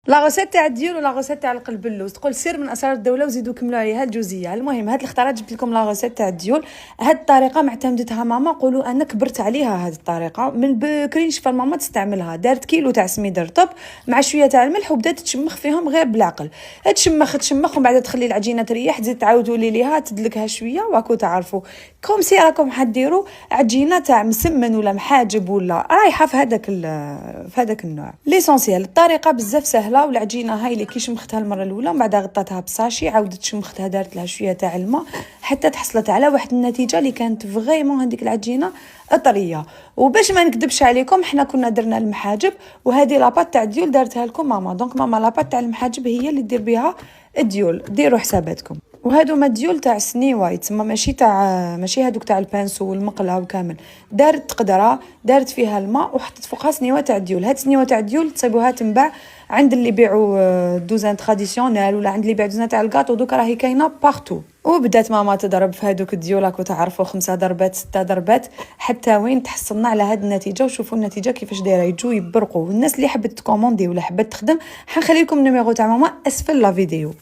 لا غوسيت تاع الديول ولا غوسيت تاع القلب اللوز، تقول سر من اسرار الدوله وزيدوا كملوا عليها الجوزيه. المهم هاد الاختيارات جبت لكم لا غوسيت تاع الديول. هاد الطريقه معتمدتها ماما، قولوا انا كبرت عليها هاد الطريقه من بكري، نشوف ماما تستعملها. دارت كيلو تاع سميد رطب مع شويه تاع الملح وبدات تشمخ فيهم غير بالعقل. تشمخ ومن بعد تخلي العجينه تريح، تزيد تعاودوا ليها تدلكها شويه وراكو تعرفوا كوم سي راكم حديروا عجينه تاع مسمن ولا محاجب ولا رايحه في هذاك النوع. ليسونسيال الطريقه بزاف سهله، والعجينه هاي اللي كي شمختها المره الاولى ومن بعد غطيتها بصاشي، عاودت شمختها دارت لها شويه تاع الماء حتى تحصلت على واحد النتيجه اللي كانت فريمون هذيك العجينه طريه. وباش ما نكذبش عليكم حنا كنا درنا المحاجب، وهذه لاباط تاع الديول دارتها لكم ماما. دونك ماما لاباط تاع المحاجب هي اللي دير بها الديول، ديروا حساباتكم. وهادو ما ديول تاع سني وايت، تما ماشي هادوك تاع البانسو والمقله وكامل. دارت قدره، دارت فيها الماء وحطت فوقها سنيوه تاع الديول. هاد سنيوه تاع الديول تصيبوها تنباع عند اللي يبيعوا دوزان تراديسيونيل ولا عند اللي يبيع دوزان تاع الكاطو، دوك راهي كاينه بارتو. وبدات ماما تضرب في هادوك الديول، راكو تعرفوا 5 ضربات 6 ضربات حتى وين تحصلنا على هاد النتيجه. وشوفوا النتيجه كيفاش دايره، يجوا يبرقوا. والناس اللي حبت تكوموندي ولا حبت تخدم حنخلي لكم النيميرو تاع ماما اسفل لا فيديو.